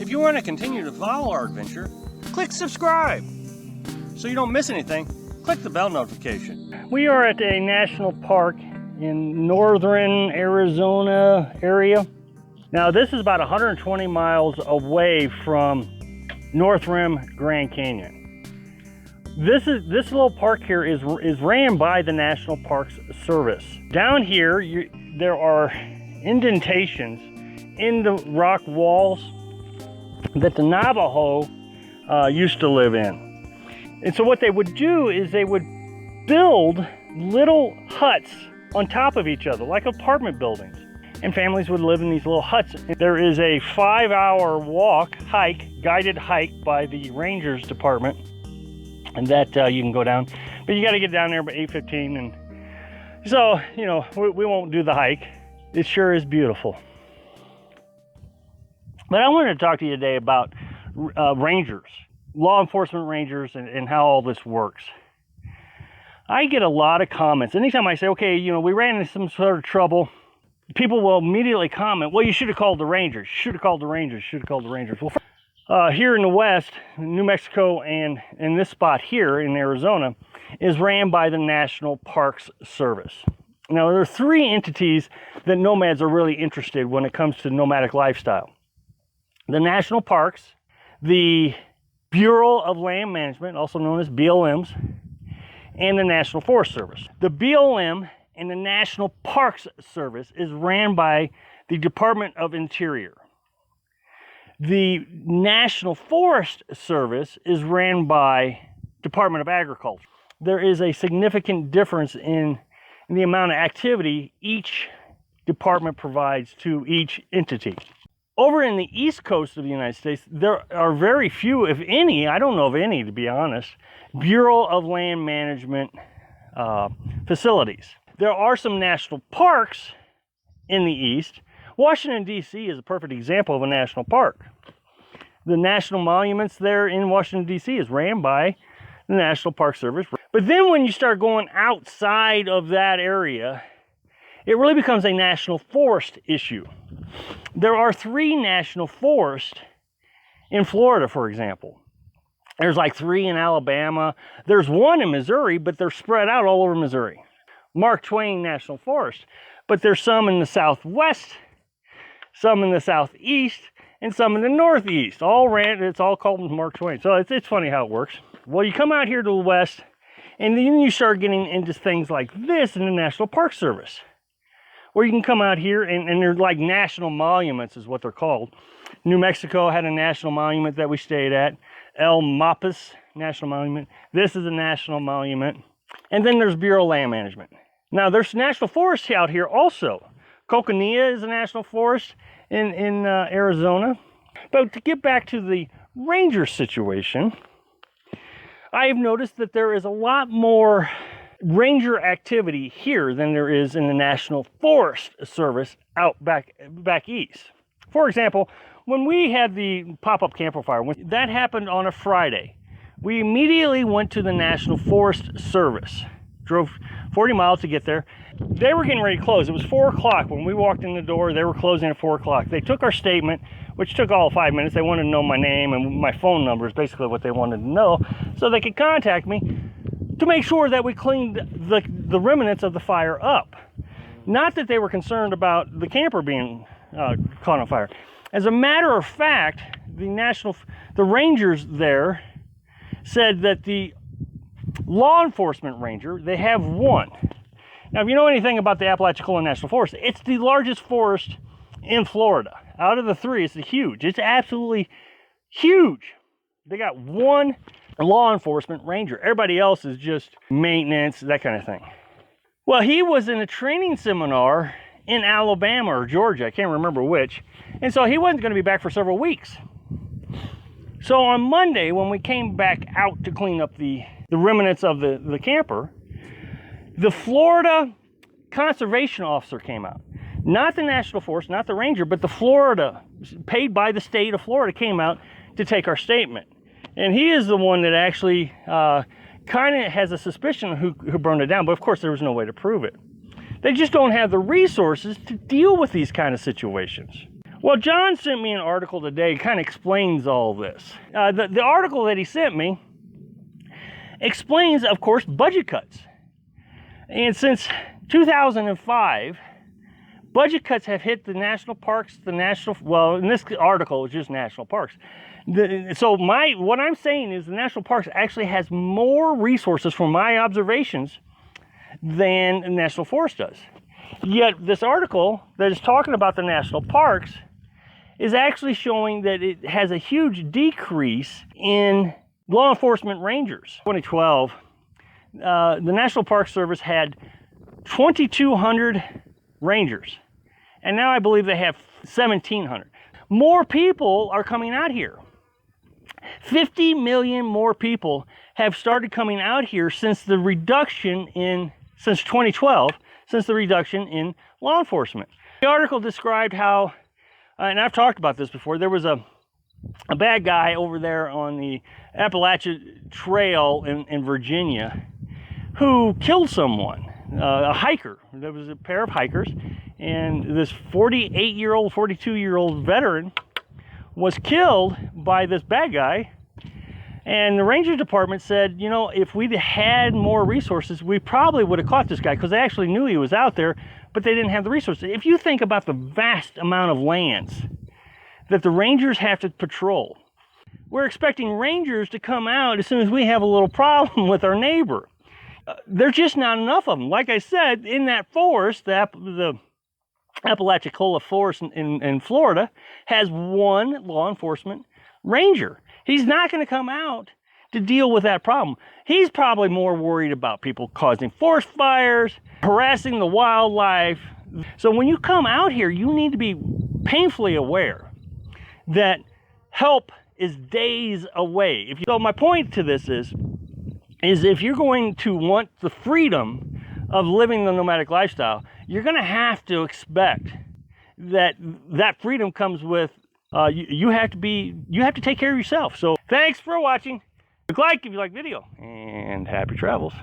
If you want to continue to follow our adventure, click subscribe. So you don't miss anything, click the bell notification. We are at a national park in northern Arizona area. Now this is about 120 miles away from North Rim Grand Canyon. This little park here is ran by the National Parks Service. Down here, there are indentations in the rock walls that the Navajo used to live in. And so what they would do is they would build little huts on top of each other, like apartment buildings. And families would live in these little huts. There is a 5-hour guided hike by the Rangers Department, and that you can go down. But you got to get down there by 8:15. And so, you know, we won't do the hike. It sure is beautiful. But I wanted to talk to you today about rangers, law enforcement rangers, and how all this works. I get a lot of comments. Anytime I say, okay, you know, we ran into some sort of trouble, people will immediately comment, well, you should have called the Rangers. You should have called the Rangers. You should have called the Rangers. Well, here in the West, New Mexico, and in this spot here in Arizona, is ran by the National Parks Service. Now, there are 3 entities that nomads are really interested when it comes to nomadic lifestyle. The national parks, the Bureau of Land Management, also known as BLMs, and the National Forest Service. The BLM and the National Parks Service is ran by the Department of Interior. The National Forest Service is ran by Department of Agriculture. There is a significant difference in the amount of activity each department provides to each entity. Over in the East Coast of the United States, there are very few, if any, I don't know of any to be honest, Bureau of Land Management facilities. There are some national parks in the East. Washington, D.C. is a perfect example of a national park. The national monuments there in Washington, D.C. is ran by the National Park Service. But then when you start going outside of that area, it really becomes a national forest issue. There are 3 national forests in Florida, for example. There's like 3 in Alabama. There's 1 in Missouri, but they're spread out all over Missouri. Mark Twain National Forest. But there's some in the Southwest, some in the Southeast, and some in the Northeast. It's all called Mark Twain. So it's funny how it works. Well, you come out here to the West, and then you start getting into things like this in the National Park Service, where you can come out here and they're like national monuments is what they're called. New Mexico had a national monument that we stayed at, El Mapas National Monument. This is a national monument. And then there's Bureau of Land Management. Now there's national forests out here also. Coconina is a national forest in Arizona. But to get back to the ranger situation, I've noticed that there is a lot more ranger activity here than there is in the National Forest Service out back east. For example, when we had the pop-up camper fire, when that happened on a Friday, we immediately went to the National Forest Service. Drove 40 miles to get there. They were getting ready to close. It was 4 o'clock when we walked in the door. They were closing at 4 o'clock. They took our statement, which took all 5 minutes. They wanted to know my name and my phone number is basically what they wanted to know, so they could contact me to make sure that we cleaned the remnants of the fire up. Not that they were concerned about the camper being caught on fire. As a matter of fact, the rangers there said that the law enforcement ranger, they have 1. Now, if you know anything about the Apalachicola National Forest, it's the largest forest in Florida. Out of the 3, it's huge. It's absolutely huge. They got 1 law enforcement ranger. Everybody else is just maintenance, that kind of thing. Well, he was in a training seminar in Alabama or Georgia, I can't remember which, and so he wasn't going to be back for several weeks. So on Monday, when we came back out to clean up the remnants of the camper, the Florida conservation officer came out. Not the National Forest, not the ranger, but the Florida, paid by the state of Florida, came out to take our statement. And he is the one that actually kind of has a suspicion who burned it down, but of course there was no way to prove it. They just don't have the resources to deal with these kind of situations. Well, John sent me an article today, kind of explains all this. The article that he sent me explains, of course, budget cuts. And since 2005, budget cuts have hit the national parks, well, in this article, it's just national parks. What I'm saying is the national parks actually has more resources from my observations than the national forest does. Yet this article that is talking about the national parks is actually showing that it has a huge decrease in law enforcement rangers. 2012, the National Park Service had 2,200 rangers, and now I believe they have 1,700. More people are coming out here. 50 million more people have started coming out here since the reduction since 2012, since the reduction in law enforcement. The article described how, and I've talked about this before, there was a bad guy over there on the Appalachian Trail in Virginia who killed someone, a hiker. There was a pair of hikers, and this 48-year-old, 42-year-old veteran was killed by this bad guy. And the Ranger Department said, you know, if we'd had more resources, we probably would have caught this guy, because they actually knew he was out there, but they didn't have the resources. If you think about the vast amount of lands that the Rangers have to patrol, we're expecting Rangers to come out as soon as we have a little problem with our neighbor. There's just not enough of them. Like I said, in that forest, the Apalachicola Forest in Florida has one law enforcement ranger. He's not going to come out to deal with that problem. He's probably more worried about people causing forest fires, harassing the wildlife. So when you come out here, you need to be painfully aware that help is days away. So my point to this is if you're going to want the freedom of living the nomadic lifestyle, you're going to have to expect that freedom comes with you have to take care of yourself. So thanks for watching. Click like if you like the video, and happy travels.